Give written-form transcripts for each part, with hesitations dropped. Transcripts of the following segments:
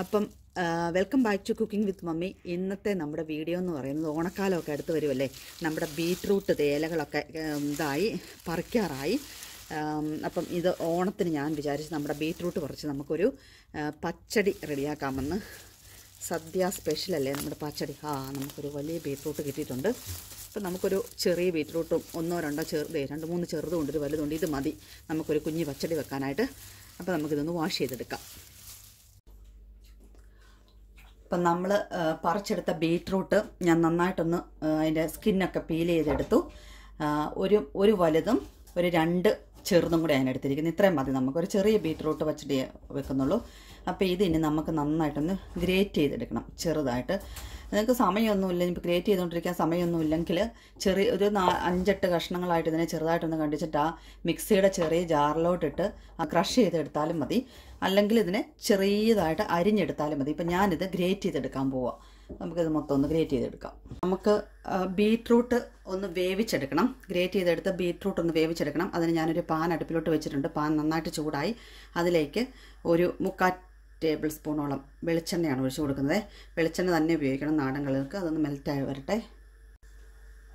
അപ്പം welcome back to cooking with mummy. ഇന്നത്തെ നമ്മുടെ വീഡിയോ എന്ന് പറയുന്നത് ഓണക്കാലമൊക്കെ അടുത്ത് വരുമല്ലേ. നമ്മുടെ ബീട്രൂട്ട് ഇലകളൊക്കെ ഇതായി പറിക്കാറായി. അപ്പം ഇത് ഓണത്തിന് ഞാൻ വിചാരിച്ച് നമ്മുടെ ബീട്രൂട്ട് പറിച്ച് നമുക്കൊരു പച്ചടി റെഡിയാക്കാമെന്ന്. സദ്യ സ്പെഷ്യലല്ലേ നമ്മുടെ പച്ചടി. നമുക്കൊരു വലിയ ബീട്രൂട്ട് കിട്ടിയിട്ടുണ്ട്. അപ്പം നമുക്കൊരു ചെറിയ ബീട്രൂട്ടും ഒന്നോ രണ്ടോ രണ്ട് മൂന്ന് ചെറുതും ഒരു വലുതുണ്ട്. ഇത് മതി നമുക്കൊരു കുഞ്ഞ് പച്ചടി വെക്കാനായിട്ട്. അപ്പം നമുക്കിതൊന്ന് വാഷ് ചെയ്തെടുക്കാം. അപ്പം നമ്മൾ പറിച്ചെടുത്ത ബീട്രൂട്ട് ഞാൻ നന്നായിട്ടൊന്ന് അതിൻ്റെ സ്കിന്നൊക്കെ പീൽ ചെയ്തെടുത്തു. ഒരു വലുതും ഒരു 2 ചെറുതും കൂടെ അതിനെടുത്തിരിക്കുന്നത്. ഇത്രയും മതി. നമുക്കൊരു ചെറിയ ബീട്രൂട്ട് പച്ചടി വെക്കുന്നുള്ളൂ. അപ്പോൾ ഇതിന് നമുക്ക് നന്നായിട്ടൊന്ന് ഗ്രേറ്റ് ചെയ്തെടുക്കണം ചെറുതായിട്ട്. നിങ്ങൾക്ക് സമയമൊന്നുമില്ല, ഇപ്പോൾ ഗ്രേറ്റ് ചെയ്തുകൊണ്ടിരിക്കാൻ സമയമൊന്നുമില്ലെങ്കിൽ ഒരു 5-8 കഷ്ണങ്ങളായിട്ട് ഇതിനെ ചെറുതായിട്ടൊന്ന് കണ്ടിച്ചിട്ട് ആ മിക്സിയുടെ ചെറിയ ജാറിലോട്ടിട്ട് ക്രഷ് ചെയ്തെടുത്താലും മതി. അല്ലെങ്കിൽ ഇതിനെ ചെറിയതായിട്ട് അരിഞ്ഞെടുത്താലും മതി. ഇപ്പം ഞാനിത് ഗ്രേറ്റ് ചെയ്തെടുക്കാൻ പോവാം. നമുക്കിത് മൊത്തം ഒന്ന് ഗ്രേറ്റ് ചെയ്തെടുക്കാം. നമുക്ക് ബീട്രൂട്ട് ഒന്ന് വേവിച്ചെടുക്കണം. ഗ്രേറ്റ് ചെയ്തെടുത്ത് ബീട്രൂട്ട് ഒന്ന് വേവിച്ചെടുക്കണം. അതിന് ഞാനൊരു പാൻ അടുപ്പിലോട്ട് വെച്ചിട്ടുണ്ട്. പാൻ നന്നായിട്ട് ചൂടായി. അതിലേക്ക് ഒരു 3/4 ടേബിൾ സ്പൂണോളം വെളിച്ചെണ്ണയാണ് ഒഴിച്ചു കൊടുക്കുന്നത്. വെളിച്ചെണ്ണ തന്നെ ഉപയോഗിക്കണം നാടൻ കറികൾക്ക്. അതൊന്ന് മെൽറ്റായി വരട്ടെ.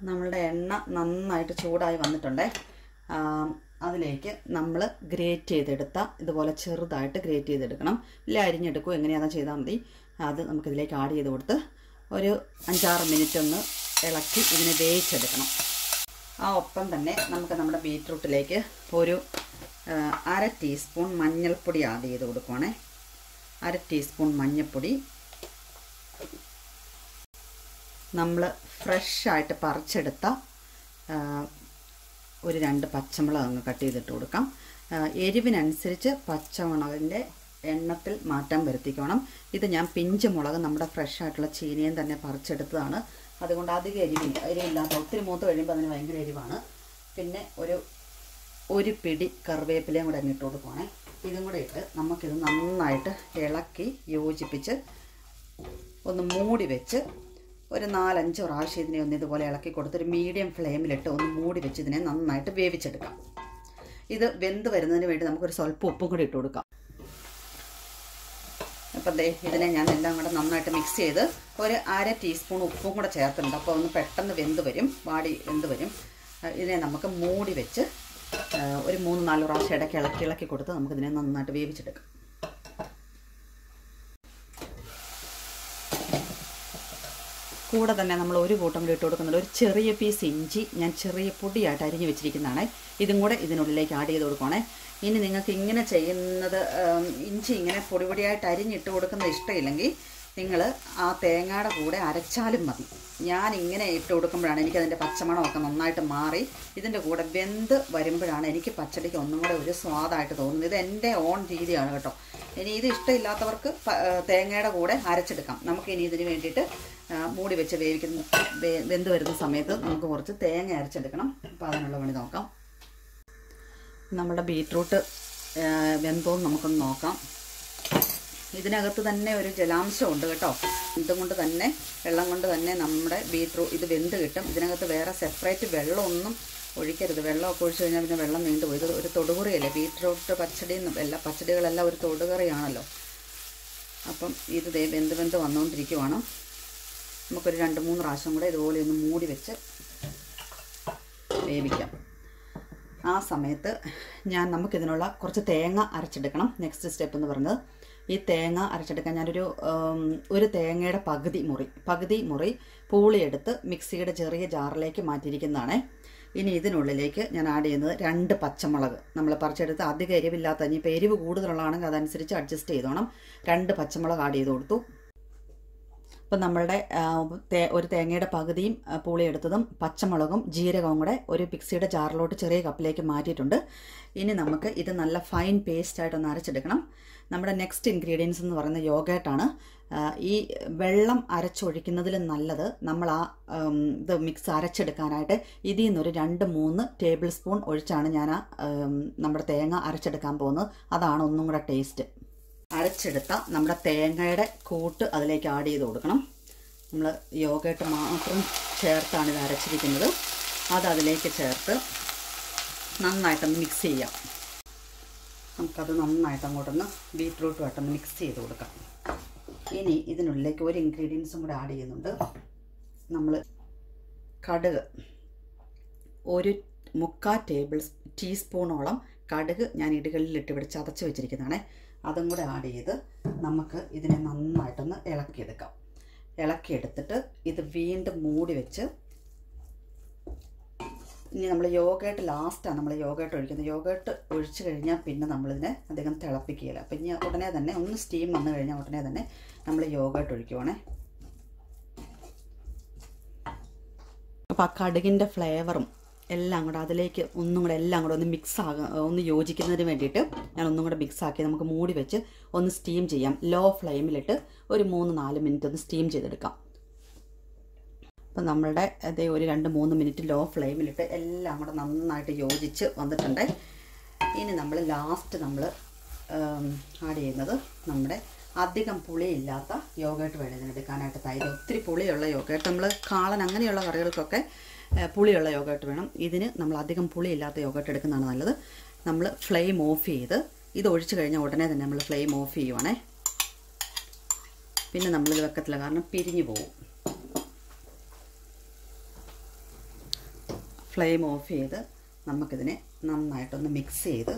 നമ്മളുടെ എണ്ണ നന്നായിട്ട് ചൂടായി വന്നിട്ടുണ്ട്. അതിലേക്ക് നമ്മൾ ഗ്രേറ്റ് ചെയ്തെടുത്ത ഇതുപോലെ ചെറുതായിട്ട് ഗ്രേറ്റ് ചെയ്തെടുക്കണം. ഇല്ല അരിഞ്ഞെടുക്കും, എങ്ങനെയാണെന്ന് ചെയ്താൽ മതി. അത് നമുക്കിതിലേക്ക് ആഡ് ചെയ്ത് കൊടുത്ത് ഒരു 5-6 മിനിറ്റ് ഒന്ന് ഇളക്കി ഇതിനെ വേവിച്ചെടുക്കണം. ഒപ്പം തന്നെ നമുക്ക് നമ്മുടെ ബീട്രൂട്ടിലേക്ക് ഒരു 1/2 ടീസ്പൂൺ മഞ്ഞൾപ്പൊടി ആഡ് ചെയ്ത് കൊടുക്കുവാണേ. 1/2 ടീസ്പൂൺ മഞ്ഞൾപ്പൊടി. നമ്മൾ ഫ്രഷായിട്ട് പറിച്ചെടുത്ത ഒരു 2 പച്ചമുളക് അങ്ങ് കട്ട് ചെയ്തിട്ട് കൊടുക്കാം. എരിവിനനുസരിച്ച് പച്ചമുളകിൻ്റെ എണ്ണത്തിൽ മാറ്റം വരുത്തിക്കണം. ഇത് ഞാൻ പിഞ്ച് മുളക് നമ്മുടെ ഫ്രഷായിട്ടുള്ള ചീനിയും തന്നെ പറിച്ചെടുത്തതാണ്. അതുകൊണ്ട് അധികം എരിവില്ലാത്ത, ഒത്തിരി മൂത്ത് കഴിയുമ്പോൾ അതിന് ഭയങ്കര എരിവാണ്. പിന്നെ ഒരു പിടി കറിവേപ്പിലയും കൂടെ അങ്ങിട്ട് കൊടുക്കുവാണേ. ഇതും കൂടെ ഇട്ട് നമുക്കിത് നന്നായിട്ട് ഇളക്കി യോജിപ്പിച്ച് ഒന്ന് മൂടി വെച്ച് ഒരു 4-5 പ്രാവശ്യം ഇതിനെ ഒന്ന് ഇതുപോലെ ഇളക്കി കൊടുത്തൊരു മീഡിയം ഫ്ലെയിമിലിട്ട് ഒന്ന് മൂടി വെച്ച് ഇതിനെ നന്നായിട്ട് വേവിച്ചെടുക്കാം. ഇത് വെന്ത് വരുന്നതിന് വേണ്ടി നമുക്കൊരു സ്വല്പം ഉപ്പും കൂടി ഇട്ട് കൊടുക്കാം. അപ്പം ഇതിനെ ഞാൻ എല്ലാം കൂടെ നന്നായിട്ട് മിക്സ് ചെയ്ത് ഒരു 1/2 ടീസ്പൂൺ ഉപ്പും കൂടെ ചേർത്തിട്ടുണ്ട്. അപ്പോൾ ഒന്ന് പെട്ടെന്ന് വെന്ത് വരും, വെന്ത് വരും. ഇതിനെ നമുക്ക് മൂടി വെച്ച് ഒരു 3-4 പ്രാവശ്യം ഇടയ്ക്ക് ഇളക്കി കൊടുത്ത് നമുക്കിതിനെ നന്നായിട്ട് വേവിച്ചെടുക്കാം. കൂടെ തന്നെ നമ്മൾ ഒരു കൂട്ടം കൂടി ഇട്ട് കൊടുക്കുന്നുണ്ട്. ഒരു ചെറിയ പീസ് ഇഞ്ചി ഞാൻ ചെറിയ പൊടിയായിട്ട് അരിഞ്ഞ് വെച്ചിരിക്കുന്നതാണ്. ഇതും കൂടെ ഇതിനുള്ളിലേക്ക് ആഡ് ചെയ്ത് കൊടുക്കുകയാണേ. ഇനി നിങ്ങൾക്ക് ഇങ്ങനെ ചെയ്യുന്നത്, ഇഞ്ചി ഇങ്ങനെ പൊടിയായിട്ട് അരിഞ്ഞിട്ട് കൊടുക്കുന്നത് ഇഷ്ടമില്ലെങ്കിൽ നിങ്ങൾ ആ തേങ്ങയുടെ കൂടെ അരച്ചാലും മതി. ഞാൻ ഇങ്ങനെ ഇട്ട് കൊടുക്കുമ്പോഴാണ് എനിക്കതിൻ്റെ പച്ചമണമൊക്കെ നന്നായിട്ട് മാറി ഇതിൻ്റെ കൂടെ വെന്ത് വരുമ്പോഴാണ് എനിക്ക് പച്ചടിക്ക് ഒന്നും കൂടെ ഒരു സ്വാദായിട്ട് തോന്നുന്നത്. ഇത് എൻ്റെ ഓൺ രീതിയാണ് കേട്ടോ. ഇനി ഇത് ഇഷ്ടമില്ലാത്തവർക്ക് തേങ്ങയുടെ കൂടെ അരച്ചെടുക്കാം. നമുക്കിനി ഇതിന് വേണ്ടിയിട്ട് മൂടി വെച്ച് വെന്ത് വരുന്ന സമയത്ത് നമുക്ക് കുറച്ച് തേങ്ങ അരച്ചെടുക്കണം. അപ്പോൾ അതിനുള്ള പണി നോക്കാം. നമ്മുടെ ബീട്രൂട്ട് വെന്തോന്ന് നമുക്കൊന്ന് നോക്കാം. ഇതിനകത്ത് തന്നെ ഒരു ജലാംശം ഉണ്ട് കേട്ടോ. ഇതുകൊണ്ട് തന്നെ, വെള്ളം കൊണ്ട് തന്നെ നമ്മുടെ ഇത് വെന്ത് കിട്ടും. ഇതിനകത്ത് വേറെ സെപ്പറേറ്റ് വെള്ളമൊന്നും ഒഴിക്കരുത്. വെള്ളമൊക്കെ ഒഴിച്ച് കഴിഞ്ഞാൽ പിന്നെ വെള്ളം നീണ്ടുപോയി. ഇത് ഒരു തൊടുകറിയല്ലേ ബീട്രൂട്ട് പച്ചടി. എല്ലാ പച്ചടികളെല്ലാം ഒരു തൊടുകറിയാണല്ലോ. അപ്പം ഇത് വെന്ത് വന്നുകൊണ്ടിരിക്കുവാണ്. നമുക്കൊരു 2-3 പ്രാവശ്യം കൂടെ ഇതുപോലെ ഒന്ന് മൂടി വെച്ച് വേവിക്കാം. ആ സമയത്ത് നമുക്കിതിനുള്ള കുറച്ച് തേങ്ങ അരച്ചെടുക്കണം. നെക്സ്റ്റ് സ്റ്റെപ്പ് എന്ന് പറയുന്നത് ഈ തേങ്ങ അരച്ചെടുക്കാൻ ഒരു തേങ്ങയുടെ പകുതി മുറി പൂളിയെടുത്ത് മിക്സിയുടെ ചെറിയ ജാറിലേക്ക് മാറ്റിയിരിക്കുന്നതാണ്. ഇനി ഇതിനുള്ളിലേക്ക് ഞാൻ ആഡ് ചെയ്യുന്നത് 2 പച്ചമുളക്. നമ്മൾ പറിച്ചെടുത്ത് അധികം എരിവില്ലാത്ത, ഇനിയിപ്പോൾ എരിവ് കൂടുതലുള്ളതാണെങ്കിൽ അതനുസരിച്ച് അഡ്ജസ്റ്റ് ചെയ്തോണം. 2 പച്ചമുളക് ആഡ് ചെയ്ത് കൊടുത്തു. അപ്പം നമ്മളുടെ ഒരു തേങ്ങയുടെ പകുതിയും പുളിയെടുത്തതും പച്ചമുളകും ജീരകവും കൂടെ ഒരു മിക്സിയുടെ ജാറിലോട്ട് ചെറിയ കപ്പിലേക്ക് മാറ്റിയിട്ടുണ്ട്. ഇനി നമുക്ക് ഇത് നല്ല ഫൈൻ പേസ്റ്റായിട്ടൊന്ന് അരച്ചെടുക്കണം. നമ്മുടെ നെക്സ്റ്റ് ഇൻഗ്രീഡിയൻസ് എന്ന് പറയുന്നത് യോഗേട്ടാണ്. ഈ വെള്ളം അരച്ചൊഴിക്കുന്നതിലും നല്ലത് നമ്മൾ ഇത് മിക്സ് അരച്ചെടുക്കാനായിട്ട് ഇതിൽ നിന്നൊരു 2-3 ടേബിൾ സ്പൂൺ ഒഴിച്ചാണ് ഞാൻ നമ്മുടെ തേങ്ങ അരച്ചെടുക്കാൻ പോകുന്നത്. അതാണ് ഒന്നും കൂടെ ടേസ്റ്റ്. അരച്ചെടുത്ത നമ്മുടെ തേങ്ങയുടെ കൂട്ട് അതിലേക്ക് ആഡ് ചെയ്ത് കൊടുക്കണം. നമ്മൾ യോഗേട്ട് മാത്രം ചേർത്താണ് ഇത് അരച്ചിരിക്കുന്നത്. അതിലേക്ക് ചേർത്ത് നന്നായിട്ടൊന്ന് മിക്സ് ചെയ്യാം. നമുക്കത് നന്നായിട്ട് അങ്ങോട്ടൊന്ന് ബീറ്റ്റൂട്ടുമായിട്ടൊന്ന് മിക്സ് ചെയ്ത് കൊടുക്കാം. ഇനി ഇതിനുള്ളിലേക്ക് ഒരു ഇൻഗ്രീഡിയൻസും കൂടെ ആഡ് ചെയ്യുന്നുണ്ട്. നമ്മൾ കടുക്, ഒരു 3/4 ടീസ്പൂണോളം കടുക് ഞാൻ ഇടുകളിലിട്ട് ഇവിടെ ചതച്ച് വെച്ചിരിക്കുന്നതാണ്. അതും കൂടെ ആഡ് ചെയ്ത് നമുക്ക് ഇതിനെ നന്നായിട്ടൊന്ന് ഇളക്കിയെടുക്കാം. ഇളക്കിയെടുത്തിട്ട് ഇത് വീണ്ടും മൂടി വെച്ച്, ഇനി നമ്മൾ യോഗേട്ട് ലാസ്റ്റാണ് നമ്മൾ യോഗേട്ട് ഒഴിക്കുന്നത്. യോഗേട്ട് ഒഴിച്ച് കഴിഞ്ഞാൽ പിന്നെ നമ്മളിതിനെ അധികം തിളപ്പിക്കുകയില്ല. അപ്പം ഇനി ഉടനെ തന്നെ ഒന്ന് സ്റ്റീം വന്നു കഴിഞ്ഞാൽ ഉടനെ തന്നെ നമ്മൾ യോഗേട്ട് ഒഴിക്കുവാണേ. അപ്പോൾ ആ കടുകിൻ്റെ ഫ്ലേവറും എല്ലാം കൂടെ അതിലേക്ക് ഒന്നും കൂടെ എല്ലാം കൂടെ ഒന്ന് ഒന്ന് യോജിക്കുന്നതിന് വേണ്ടിയിട്ട് ഞാൻ ഒന്നും കൂടെ മിക്സാക്കി നമുക്ക് മൂടി വെച്ച് ഒന്ന് സ്റ്റീം ചെയ്യാം. ലോ ഫ്ലെയിമിലിട്ട് ഒരു 3-4 മിനിറ്റ് ഒന്ന് സ്റ്റീം ചെയ്തെടുക്കാം. അപ്പം നമ്മളുടെ അതേ ഒരു 2-3 മിനിറ്റ് ലോ ഫ്ലെയിമിലിട്ട് എല്ലാം കൂടെ നന്നായിട്ട് യോജിച്ച് വന്നിട്ടുണ്ട്. ഇനി നമ്മൾ ലാസ്റ്റ് ആഡ് ചെയ്യുന്നത് നമ്മുടെ അധികം പുളിയില്ലാത്ത യോഗേട്ട് വേണം ഇതിനെടുക്കാനായിട്ട്. തൈര് ഒത്തിരി പുളിയുള്ള യോഗേട്ട്, നമ്മൾ കാളൻ അങ്ങനെയുള്ള കറികൾക്കൊക്കെ പുളിയുള്ള യോഗേട്ട് വേണം. ഇതിന് നമ്മൾ അധികം പുളിയില്ലാത്ത യോഗേട്ട് എടുക്കുന്നതാണ് നല്ലത്. നമ്മൾ ഫ്ലെയിം ഓഫ് ചെയ്ത് ഇത് ഒഴിച്ച് കഴിഞ്ഞാൽ ഉടനെ തന്നെ നമ്മൾ ഫ്ലെയിം ഓഫ് ചെയ്യുവാണേ. പിന്നെ നമ്മളിത് വെക്കത്തില്ല, കാരണം പിരിഞ്ഞു പോകും. ഫ്ലെയിം ഓഫ് ചെയ്ത് നമുക്കിതിനെ നന്നായിട്ടൊന്ന് മിക്സ് ചെയ്ത്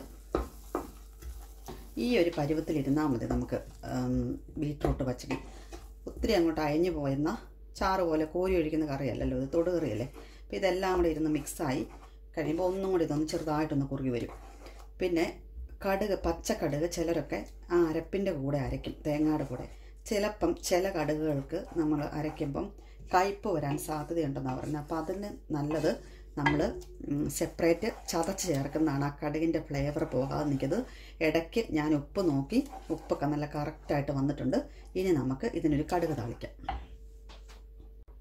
ഈ ഒരു പരുവത്തിലിരുന്നാൽ മതി. നമുക്ക് ബീറ്റ്റൂട്ട് പച്ചടി ഒത്തിരി അങ്ങോട്ട് അയഞ്ഞു പോയെന്ന ചാറ് പോലെ കോരി ഒഴിക്കുന്ന കറിയല്ലല്ലോ, ഇത് തൊടുകറിയല്ലേ. അപ്പോൾ ഇതെല്ലാം കൂടെ ഇരുന്ന് മിക്സായി കഴിയുമ്പോൾ ഒന്നും കൂടി ഇതൊന്ന് ചെറുതായിട്ടൊന്ന് കുറുകി വരും. പിന്നെ കടുക്, പച്ചക്കടുക് ചിലരൊക്കെ ആ അരപ്പിൻ്റെ കൂടെ അരയ്ക്കും, തേങ്ങയുടെ കൂടെ. ചിലപ്പം ചില കടുകുകൾക്ക് നമ്മൾ അരയ്ക്കുമ്പം കയ്പ്പ് വരാൻ സാധ്യതയുണ്ടെന്നാണ് പറയുന്നത്. അപ്പോൾ അതിന് നല്ലത് നമ്മൾ സെപ്പറേറ്റ് ചതച്ച് ചേർക്കുന്നതാണ്. ആ കടുകിൻ്റെ ഫ്ലേവർ പോകാതെ നിൽക്കുന്നത്. ഇടയ്ക്ക് ഞാൻ ഉപ്പ് നോക്കി, ഉപ്പൊക്കെ നല്ല കറക്റ്റായിട്ട് വന്നിട്ടുണ്ട്. ഇനി നമുക്ക് ഇതിനൊരു കടുക് താളിക്കാം.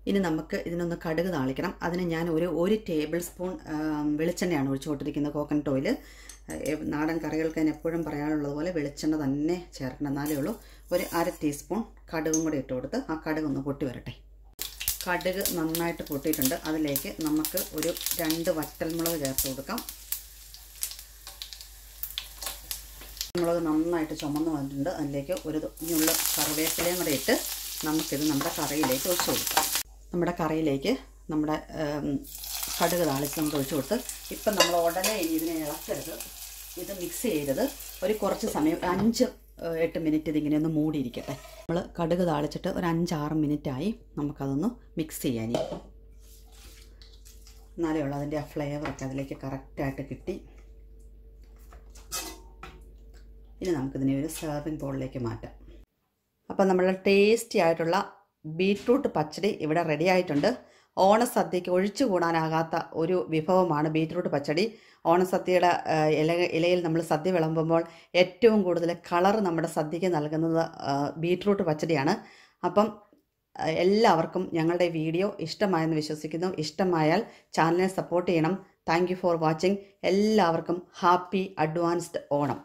ഇനി നമുക്ക് ഇതിനൊന്ന് കടുക് താളിക്കണം. അതിന് ഞാൻ ഒരു ടേബിൾ സ്പൂൺ വെളിച്ചെണ്ണയാണ് ഒഴിച്ചുകൊണ്ടിരിക്കുന്നത്, കോക്കനട്ട് ഓയിൽ. നാടൻ കറികൾക്ക് ഞാൻ എപ്പോഴും പറയാനുള്ളതുപോലെ വെളിച്ചെണ്ണ തന്നെ ചേർക്കണം, എന്നാലേ ഉള്ളൂ. ഒരു 1/2 ടീസ്പൂൺ കടുകും കൂടി ഇട്ട് കൊടുത്ത് ആ കടുക് ഒന്ന് പൊട്ടി വരട്ടെ. കടുക് നന്നായിട്ട് പൊട്ടിയിട്ടുണ്ട്. അതിലേക്ക് നമുക്ക് ഒരു 2 വറ്റൽമുളക് ചേർത്ത് കൊടുക്കാം. മുളക് നന്നായിട്ട് ചുമന്ന് വന്നിട്ടുണ്ട്. അതിലേക്ക് ഒരു ഇനിയുള്ള കറിവേപ്പിലയും കൂടെ ഇട്ട് നമുക്കിത് നമ്മുടെ കറിയിലേക്ക് ഒഴിച്ചു കൊടുക്കാം. നമ്മുടെ കറിയിലേക്ക് നമ്മുടെ കടുക് താളിച്ച് നമുക്ക് ഒഴിച്ചു കൊടുത്ത് ഇപ്പം നമ്മൾ ഉടനെ ഇനി ഇതിനെ ഇളക്കരുത്, ഇത് മിക്സ് ചെയ്തത് ഒരു കുറച്ച് സമയം 5-8 മിനിറ്റ് ഇതിങ്ങനെ ഒന്ന് മൂടിയിരിക്കട്ടെ. നമ്മൾ കടുക് താളിച്ചിട്ട് ഒരു 5-6 മിനിറ്റായി. നമുക്കതൊന്ന് മിക്സ് ചെയ്യാൻ, എന്നാലേ ഉള്ളൂ അതിൻ്റെ ആ ഫ്ലേവറൊക്കെ അതിലേക്ക് കറക്റ്റായിട്ട് കിട്ടി. ഇനി നമുക്കിതിനെ ഒരു സെർവിങ് ബോളിലേക്ക് മാറ്റാം. അപ്പം നമ്മളുടെ ടേസ്റ്റി ആയിട്ടുള്ള ബീറ്റ്റൂട്ട് പച്ചടി ഇവിടെ റെഡി ആയിട്ടുണ്ട്. ഓണസദ്യയ്ക്ക് ഒഴിച്ചുകൂടാനാകാത്ത ഒരു വിഭവമാണ് ബീറ്റ്റൂട്ട് പച്ചടി. ഓണസദ്യയുടെ ഇലയിൽ നമ്മൾ സദ്യ വിളമ്പുമ്പോൾ ഏറ്റവും കൂടുതൽ കളർ നമ്മുടെ സദ്യയ്ക്ക് നൽകുന്നത് ബീറ്റ്റൂട്ട് പച്ചടിയാണ്. അപ്പം എല്ലാവർക്കും ഞങ്ങളുടെ വീഡിയോ ഇഷ്ടമായെന്ന് വിശ്വസിക്കുന്നു. ഇഷ്ടമായാൽ ചാനലിനെ സപ്പോർട്ട് ചെയ്യണം. Thank you for watching. എല്ലാവർക്കും ഹാപ്പി അഡ്വാൻസ്ഡ് ഓണം.